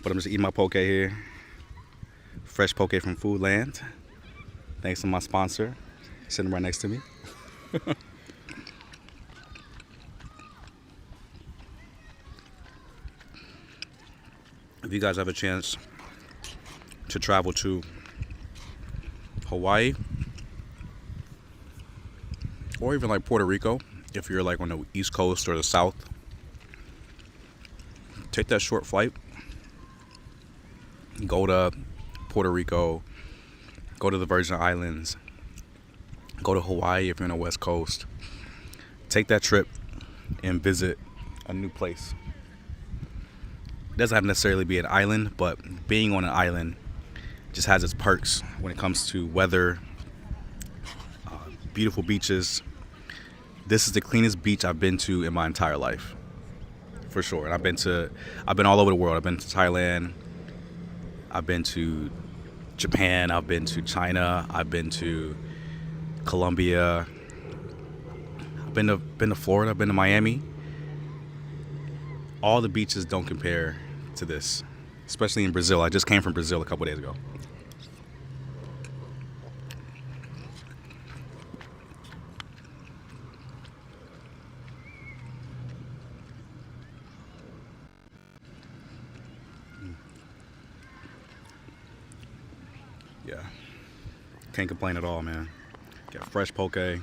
But I'm just eating my poke here. Fresh poke from Foodland. Thanks to my sponsor, sitting right next to me. If you guys have a chance to travel to Hawaii or even like Puerto Rico, if you're like on the East Coast or the South, take that short flight. Go to Puerto Rico, go to the Virgin Islands, go to Hawaii if you're on the West Coast. Take that trip and visit a new place. It doesn't have to necessarily be an island, but being on an island just has its perks when it comes to weather, beautiful beaches. This is the cleanest beach I've been to in my entire life, for sure. And I've been all over the world. I've been to Thailand, I've been to Japan, I've been to China, I've been to Colombia, I've been to Florida, I've been to Miami. All the beaches don't compare to this, especially in Brazil. I just came from Brazil a couple days ago. Yeah, can't complain at all, man. Got fresh poke, a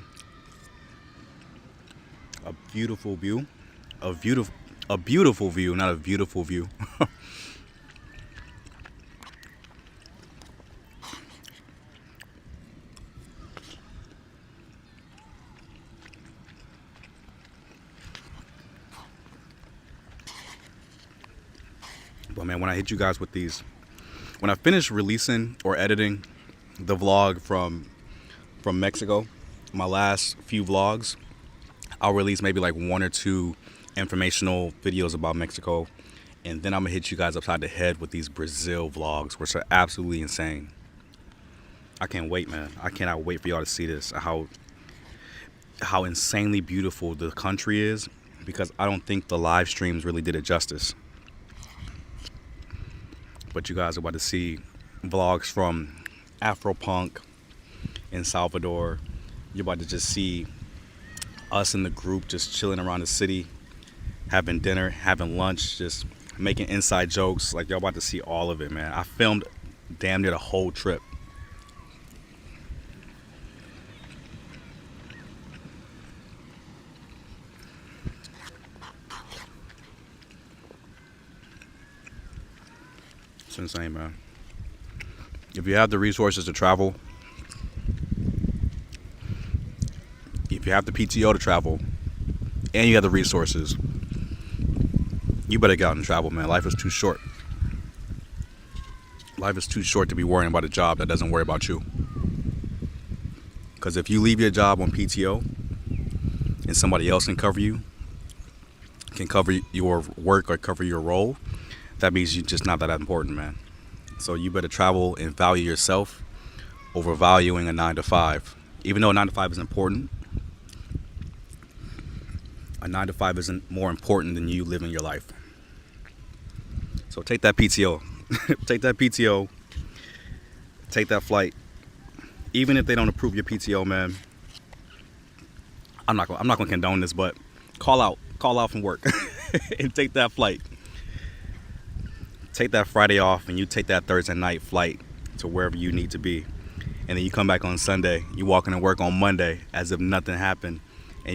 beautiful view, a beautiful view, not a beautiful view. But man, when I hit you guys with these, when I finish releasing or editing the vlog from Mexico, my last few vlogs, I'll release maybe like one or two informational videos about Mexico, and then I'm gonna hit you guys upside the head with these Brazil vlogs, which are absolutely insane. I can't wait, man. I cannot wait for y'all to see this. How insanely beautiful the country is, because I don't think the live streams really did it justice. But you guys are about to see vlogs from Afropunk in Salvador. You're about to just see us in the group just chilling around the city, having dinner, having lunch, just making inside jokes. Like, y'all about to see all of it, man. I filmed damn near the whole trip. It's insane, man. If you have the resources to travel, if you have the PTO to travel, and you have the resources, you better get out and travel, man. Life is too short. Life is too short to be worrying about a job that doesn't worry about you. Because if you leave your job on PTO and somebody else can cover your work or cover your role, that means you're just not that important, man. So you better travel and value yourself over valuing a 9 to 5. Even though a 9 to 5 is important, a 9 to 5 isn't more important than you living your life. So take that PTO. Take that PTO. Take that flight. Even if they don't approve your PTO, man, I'm not gonna condone this, but call out from work and take that flight. Take that Friday off and you take that Thursday night flight to wherever you need to be. And then you come back on Sunday, you walk into work on Monday as if nothing happened,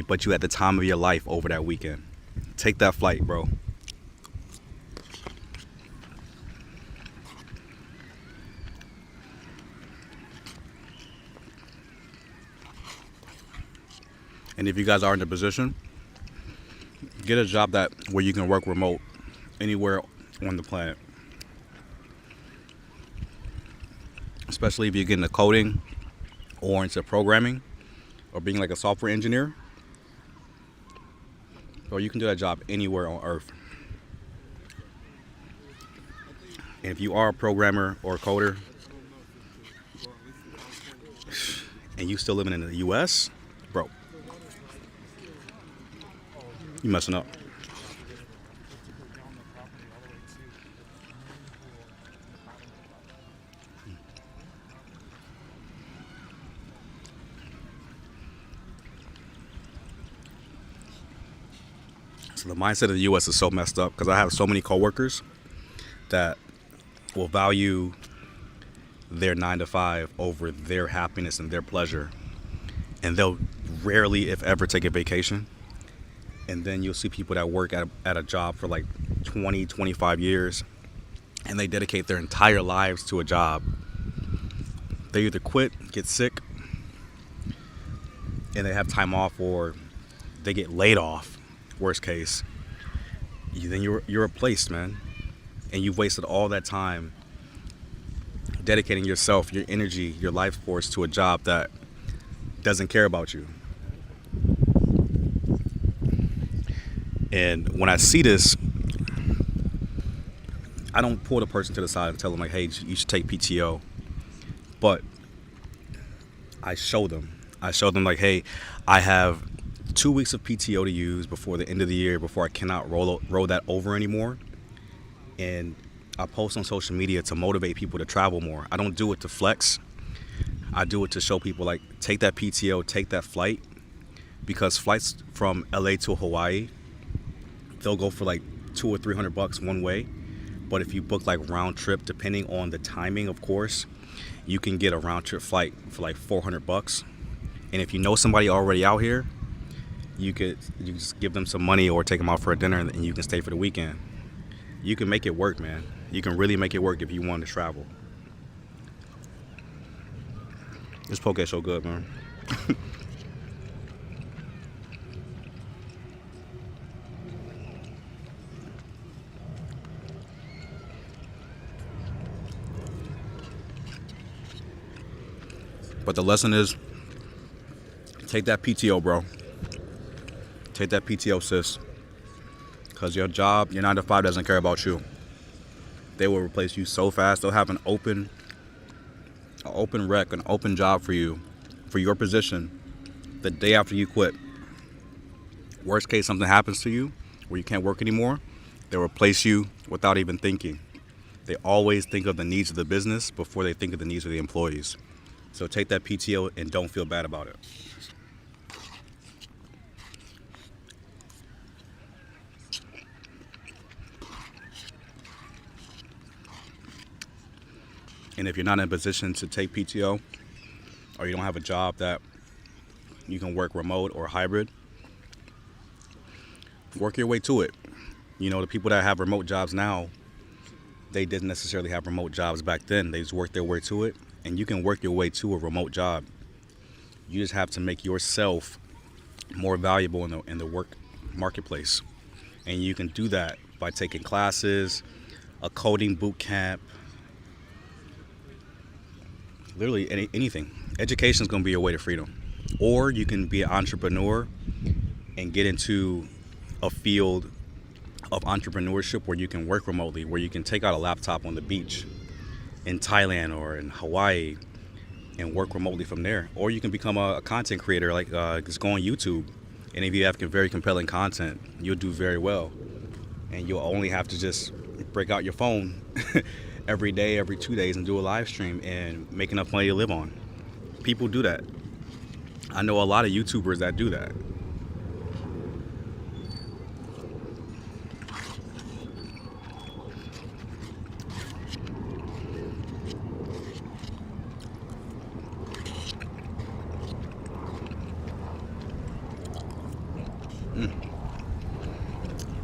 but you at the time of your life over that weekend. Take that flight, bro. And if you guys are in the position, get a job where you can work remote anywhere on the planet. Especially if you're getting into coding or into programming or being like a software engineer. Or you can do that job anywhere on earth. And if you are a programmer or a coder and you still living in the US, bro, you messing up. The mindset of the U.S. is so messed up because I have so many coworkers that will value their 9 to 5 over their happiness and their pleasure, and they'll rarely, if ever, take a vacation. And then you'll see people that work at a job for like 20, 25 years, and they dedicate their entire lives to a job. They either quit, get sick, and they have time off, or they get laid off, worst case. Then you're replaced, man. And you've wasted all that time dedicating yourself, your energy, your life force to a job that doesn't care about you. And when I see this, I don't pull the person to the side and tell them like, hey, you should take PTO. But I show them like, hey, I have 2 weeks of PTO to use before the end of the year, before I cannot roll that over anymore. And I post on social media to motivate people to travel more. I don't do it to flex. I do it to show people like, take that PTO, take that flight, because flights from LA to Hawaii, they'll go for like $200 or $300 one way. But if you book like round trip, depending on the timing, of course, you can get a round trip flight for like $400. And if you know somebody already out here, you just give them some money or take them out for a dinner, and you can stay for the weekend. You can make it work, man. You can really make it work if you want to travel. This poke is so good, man. But the lesson is, take that PTO, bro. Take that PTO, sis. Because your job, your 9 to 5 doesn't care about you. They will replace you so fast. They'll have an open rec, an open job for you, for your position, the day after you quit. Worst case, something happens to you where you can't work anymore, they'll replace you without even thinking. They always think of the needs of the business before they think of the needs of the employees. So take that PTO and don't feel bad about it. And if you're not in a position to take PTO, or you don't have a job that you can work remote or hybrid, work your way to it. You know, the people that have remote jobs now, they didn't necessarily have remote jobs back then. They just worked their way to it. And you can work your way to a remote job. You just have to make yourself more valuable in the work marketplace. And you can do that by taking classes, a coding boot camp, literally anything. Education is going to be your way to freedom. Or you can be an entrepreneur and get into a field of entrepreneurship where you can work remotely, where you can take out a laptop on the beach in Thailand or in Hawaii and work remotely from there. Or you can become a content creator, like just go on YouTube. And if you have very compelling content, you'll do very well. And you'll only have to just break out your phone every day, every 2 days, and do a live stream and make enough money to live on. People do that. I know a lot of YouTubers that do that.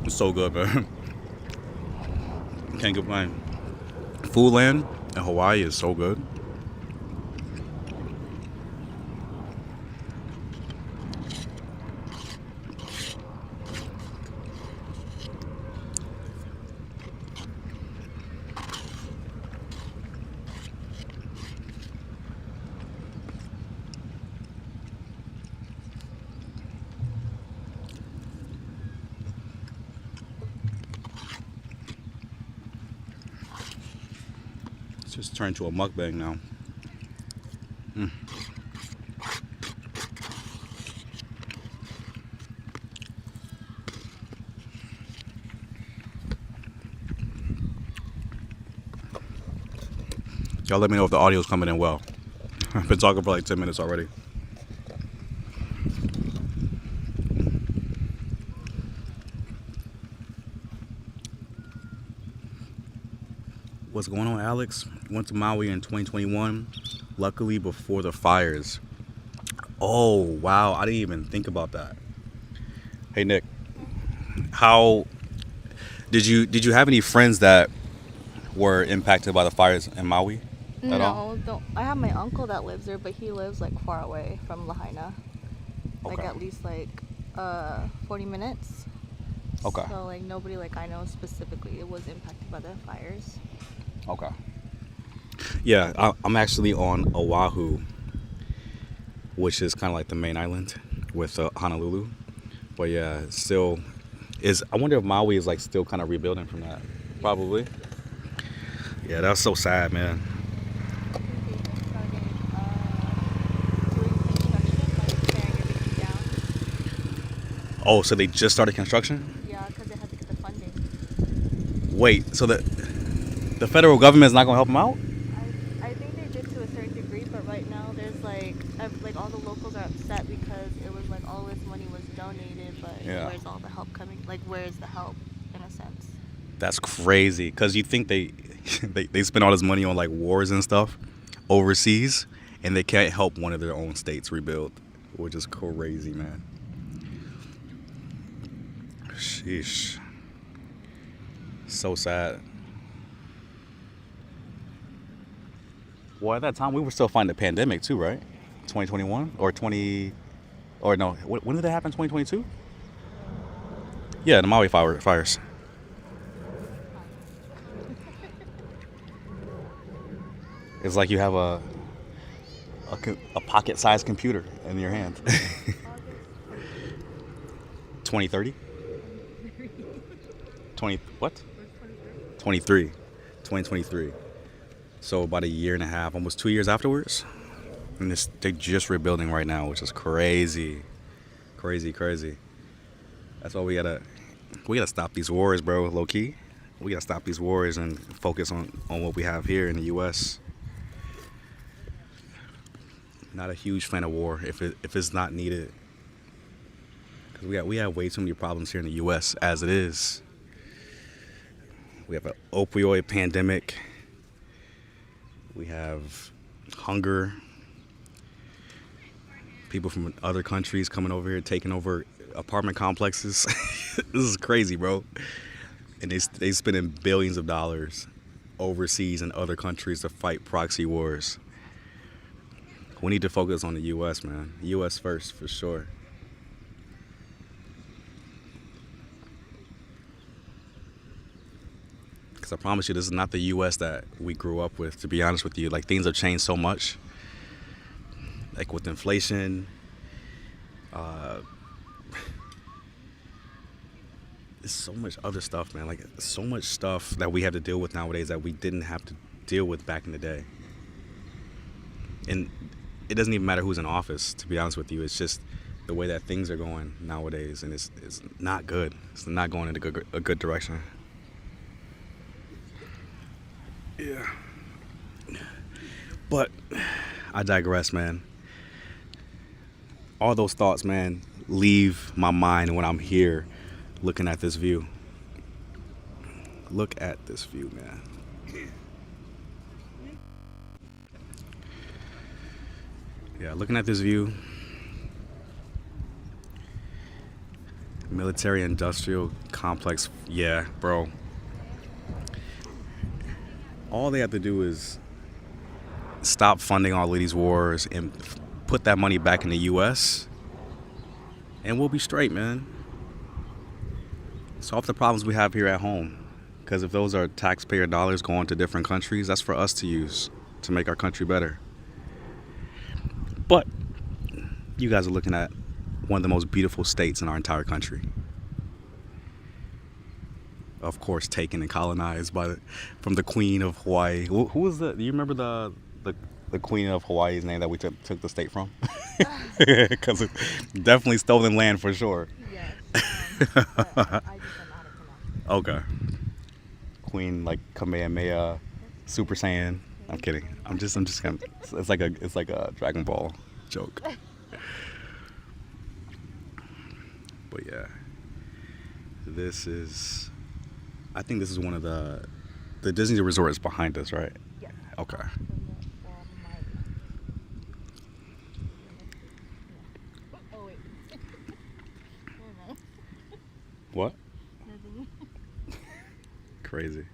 It's so good, man. Can't complain. Food land in Hawaii is so good. It's just turned to a mukbang now. Y'all let me know if the audio's coming in well. I've been talking for like 10 minutes already. What's going on, Alex? Went to Maui in 2021. Luckily, before the fires. Oh wow, I didn't even think about that. Hey Nick, how did you have any friends that were impacted by the fires in Maui at all? No, don't. I have my uncle that lives there, but he lives like far away from Lahaina, like Okay. at least like 40 minutes. Okay. So like nobody like I know specifically it was impacted by the fires. Okay. Yeah, I'm actually on Oahu, which is kind of like the main island with Honolulu. But yeah, still is. I wonder if Maui is like still kind of rebuilding from that. Probably. Yeah, that's so sad, man. I think they just started doing construction, like tearing everything down. Oh, so they just started construction? Yeah, because they had to get the funding. Wait, so the federal government is not gonna help them out? I think they did to a certain degree, but right now there's like all the locals are upset because it was like all this money was donated, but Yeah. where's all the help coming? Like where's the help in a sense? That's crazy. Cause you think they, they spend all this money on like wars and stuff overseas, and they can't help one of their own states rebuild, which is crazy, man. Sheesh. So sad. Well, at that time we were still fighting the pandemic too, right? 2021 or 20 or no? When did it happen? 2022? Yeah, the Maui fires. It's like you have a pocket-sized computer in your hand. August 2030? 23. 20 what? Was 23? 23. 2023. So about a year and a half, almost 2 years afterwards. And they're just rebuilding right now, which is crazy. Crazy, crazy. That's why we gotta stop these wars, bro, low key. We gotta stop these wars and focus on what we have here in the US. Not a huge fan of war if it's not needed. Because we have way too many problems here in the U.S. as it is. We have an opioid pandemic. We have hunger. People from other countries coming over here taking over apartment complexes. This is crazy, bro. And they spending billions of dollars overseas in other countries to fight proxy wars. We need to focus on the U.S., man. U.S. first, for sure. Because I promise you, this is not the U.S. that we grew up with, to be honest with you. Like, things have changed so much. Like, with inflation, uh, there's so much other stuff, man. Like, so much stuff that we have to deal with nowadays that we didn't have to deal with back in the day. And it doesn't even matter who's in office, to be honest with you. It's just the way that things are going nowadays, and it's not good. It's not going in a good direction. Yeah. But I digress, man. All those thoughts, man, leave my mind when I'm here looking at this view. Look at this view, man. Yeah, looking at this view, military industrial complex. Yeah, bro. All they have to do is stop funding all of these wars and put that money back in the U.S. and we'll be straight, man. Solve the problems we have here at home. Because if those are taxpayer dollars going to different countries, that's for us to use to make our country better. But you guys are looking at one of the most beautiful states in our entire country. Of course, taken and colonized from the Queen of Hawaii. Who was the? Do you remember the Queen of Hawaii's name that we took the state from? Because it's definitely stolen land for sure. Yes. But I just don't know how to pronounce it. Okay. Queen like Kamehameha, Super Saiyan. I'm kidding. I'm just kind of. It's like a Dragon Ball joke. But yeah, I think this is one of the The Disney Resort is behind us, right? Yes. Okay. To the, well, my left. Yeah. Oh wait. Never mind. What? Nothing. Crazy.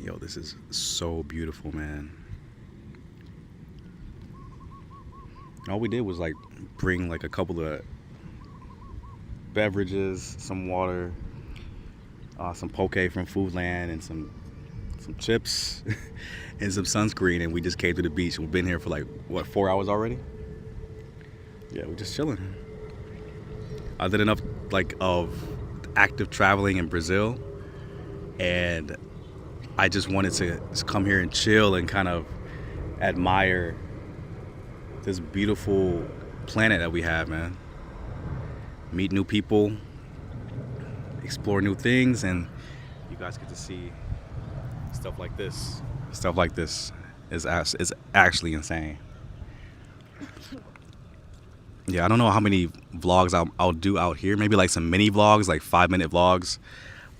Yo, this is so beautiful, man. All we did was like bring like a couple of beverages, some water, some poke from Foodland, and some chips, and some sunscreen, and we just came to the beach. We've been here for like what 4 hours already? Yeah, we're just chilling. I did enough like of active traveling in Brazil, and I just wanted to just come here and chill and kind of admire this beautiful planet that we have, man. Meet new people, explore new things, and you guys get to see stuff like this. Stuff like this is actually insane. Yeah, I don't know how many vlogs I'll do out here. Maybe like some mini vlogs, like 5-minute vlogs.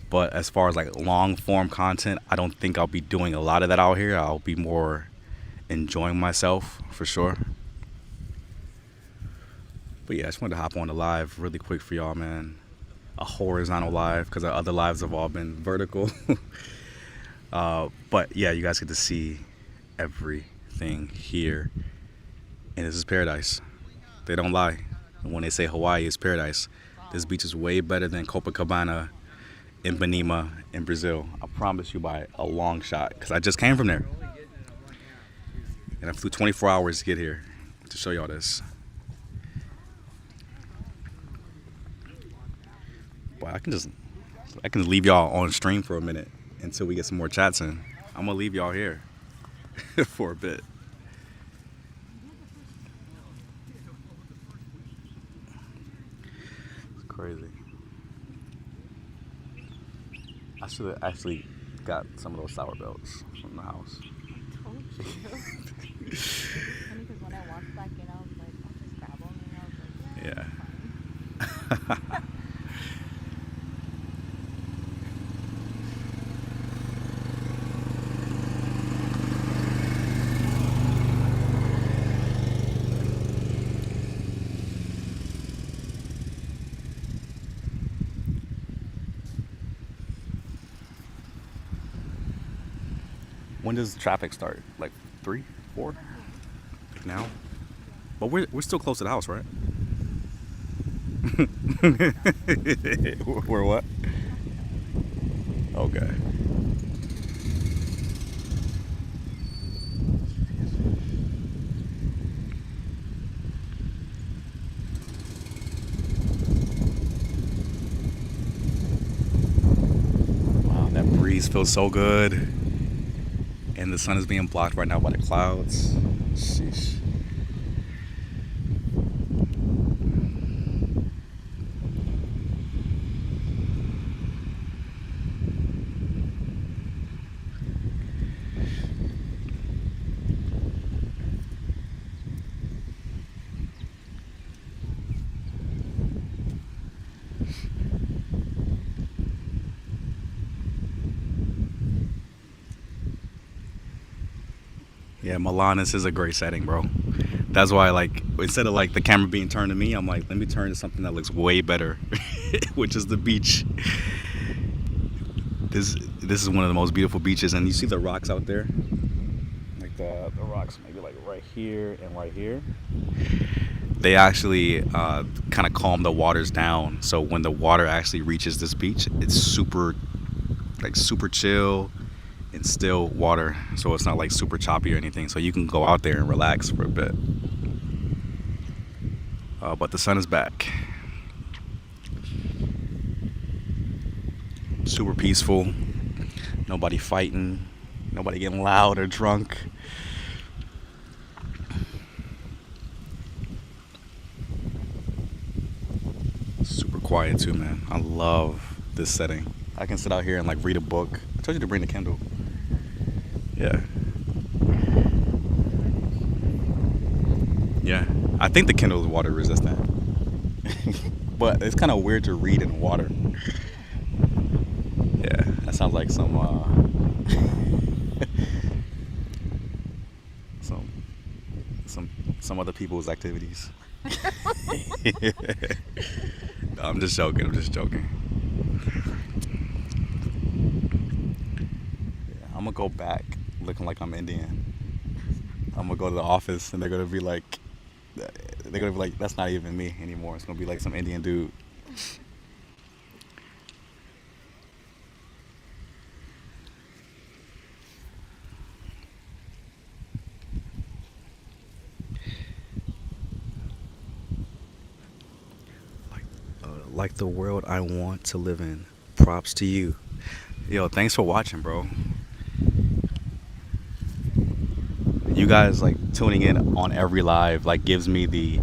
But as far as like long form content, I don't think I'll be doing a lot of that out here. I'll be more enjoying myself for sure. But yeah, I just wanted to hop on the live really quick for y'all, man. A horizontal live because our other lives have all been vertical. But yeah, you guys get to see everything here. And this is paradise. They don't lie when they say Hawaii is paradise. This beach is way better than Copacabana in Ipanema in Brazil. I promise you by a long shot because I just came from there. And I flew 24 hours to get here to show y'all this. But I can leave y'all on stream for a minute until we get some more chats in. I'm gonna leave y'all here for a bit. It's crazy. I should have actually got some of those sour belts from the house. I told you. Funny because when I walked back in, I was like, I'll just grab them, and I was like, Yeah. it's fine. When does traffic start? Like 3, 4 now? But we're still close to the house, right? We're what? Okay. Wow, that breeze feels so good. And the sun is being blocked right now by the clouds. Sheesh. Yeah, Milan, this is a great setting, bro. That's why, like, instead of like the camera being turned to me, I'm like, let me turn to something that looks way better, which is the beach. This is one of the most beautiful beaches, and you see the rocks out there, like the rocks maybe like right here and right here. They actually kind of calm the waters down, so when the water actually reaches this beach, it's super chill and still water, so it's not like super choppy or anything, so you can go out there and relax for a bit. But the sun is back. Super peaceful. Nobody fighting. Nobody getting loud or drunk. Super quiet too, man. I love this setting. I can sit out here and like read a book. I told you to bring the Kindle. Yeah. Yeah. I think the Kindle is water resistant. But it's kind of weird to read in water. Yeah, that's sounds like some some other people's activities. No, I'm just joking. I'm just joking. Yeah, I'm gonna go back looking like I'm Indian. I'm gonna go to the office and they're gonna be like, that's not even me anymore. It's gonna be like some Indian dude. Like, like the world I want to live in. Props to you. Yo, thanks for watching, bro. You guys like tuning in on every live like gives me the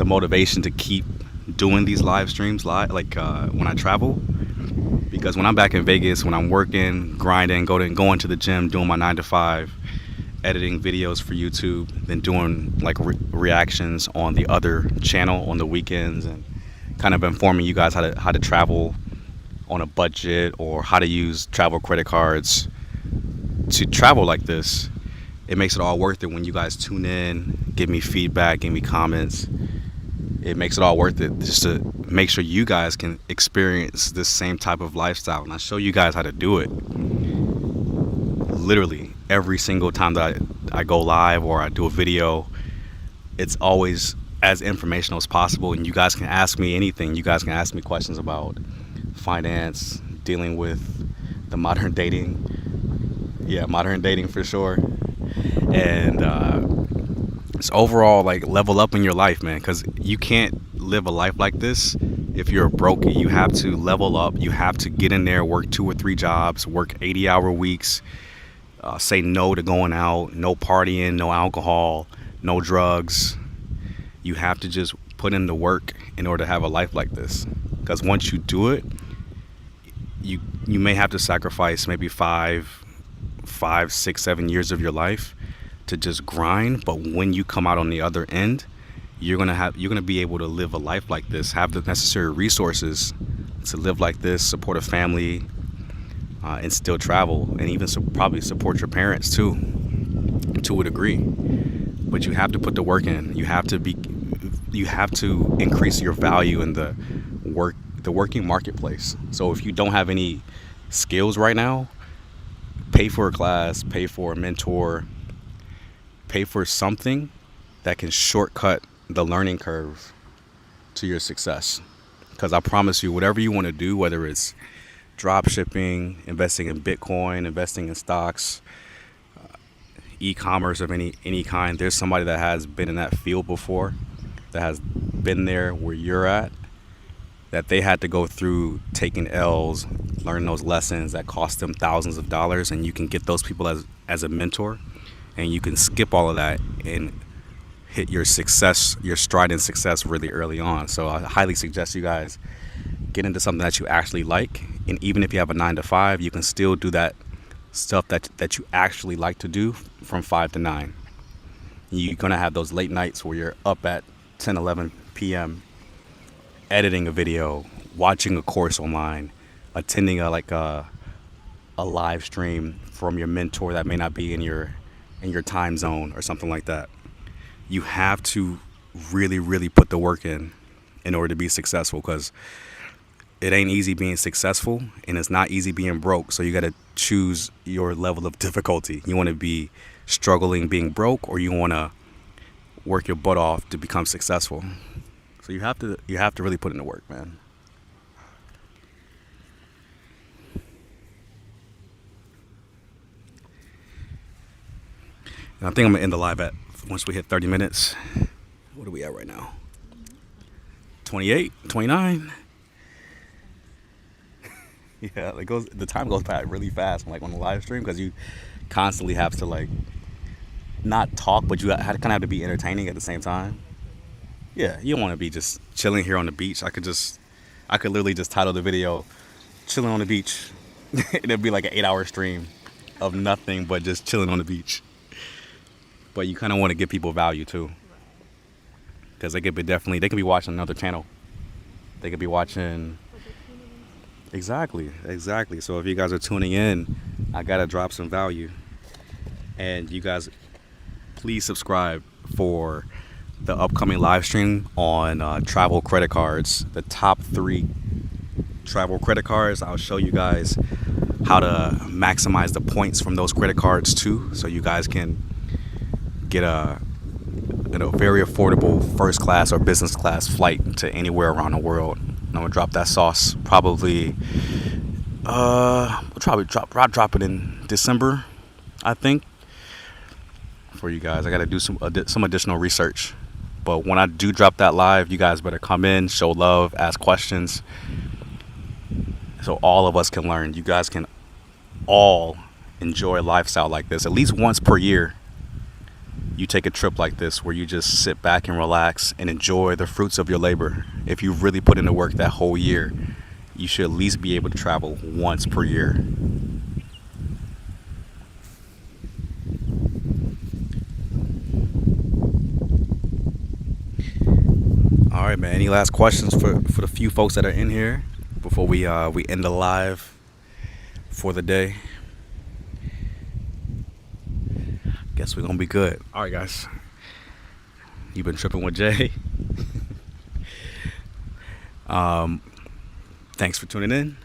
motivation to keep doing these live streams when I travel, because when I'm back in Vegas, when I'm working, grinding, going to the gym, doing my 9 to 5, editing videos for YouTube, then doing like reactions on the other channel on the weekends, and kind of informing you guys how to travel on a budget, or how to use travel credit cards to travel like this. It makes it all worth it when you guys tune in, give me feedback, give me comments. It makes it all worth it just to make sure you guys can experience this same type of lifestyle. And I show you guys how to do it literally every single time that I go live or I do a video. It's always as informational as possible. And you guys can ask me anything. You guys can ask me questions about finance, dealing with the modern dating. Yeah, modern dating for sure. And it's overall like level up in your life, man, because you can't live a life like this if you're broke. You have to level up. You have to get in there, work 2 or 3 jobs, work 80-hour weeks, say no to going out, no partying, no alcohol, no drugs. You have to just put in the work in order to have a life like this, because once you do it, you may have to sacrifice maybe 5, 6, 7 years of your life to just grind. But when you come out on the other end, you're gonna be able to live a life like this, have the necessary resources to live like this, support a family, and still travel, and even probably support your parents too, to a degree. But you have to put the work in. You have to increase your value in the working marketplace. So if you don't have any skills right now, pay for a class, pay for a mentor, pay for something that can shortcut the learning curve to your success. Because I promise you, whatever you want to do, whether it's drop shipping, investing in Bitcoin, investing in stocks, e-commerce of any kind, there's somebody that has been in that field before, that has been there where you're at, that they had to go through taking L's, learn those lessons that cost them thousands of dollars, and you can get those people as a mentor, and you can skip all of that and hit your stride in success really early on. So I highly suggest you guys get into something that you actually like, and even if you have a 9 to 5, you can still do that stuff that you actually like to do from 5 to 9. You're gonna have those late nights where you're up at 10, 11 p.m. editing a video, watching a course online, attending a live stream from your mentor that may not be in your time zone or something like that. You have to really, really put the work in order to be successful, because it ain't easy being successful, and it's not easy being broke. So you got to choose your level of difficulty. You want to be struggling being broke, or you want to work your butt off to become successful. So you have to really put in the work, man. And I think I'm gonna end the live at, once we hit 30 minutes. What are we at right now? 28, 29. Yeah, the time goes by really fast on the live stream, because you constantly have to not talk, but you kind of have to be entertaining at the same time. Yeah, you don't want to be just chilling here on the beach. I could literally just title the video "Chilling on the Beach." It'd be like an 8-hour stream of nothing but just chilling on the beach. But you kind of want to give people value too, because they could be watching another channel. They could be watching. Exactly, exactly. So if you guys are tuning in, I gotta drop some value, and you guys please subscribe for the upcoming live stream on travel credit cards. The top three travel credit cards. I'll show you guys how to maximize the points from those credit cards too, so you guys can get a very affordable first class or business class flight to anywhere around the world. I'm gonna drop that sauce probably. We'll probably drop it in December, I think, for you guys. I gotta do some additional research. But when I do drop that live, you guys better come in, show love, ask questions, so all of us can learn. You guys can all enjoy a lifestyle like this at least once per year. You take a trip like this where you just sit back and relax and enjoy the fruits of your labor. If you really put in the work that whole year, you should at least be able to travel once per year. All right, man. Any last questions for the few folks that are in here before we end the live for the day? Guess we're gonna be good. All right, guys. You've been tripping with Jay. Thanks for tuning in.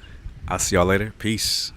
I'll see y'all later. Peace.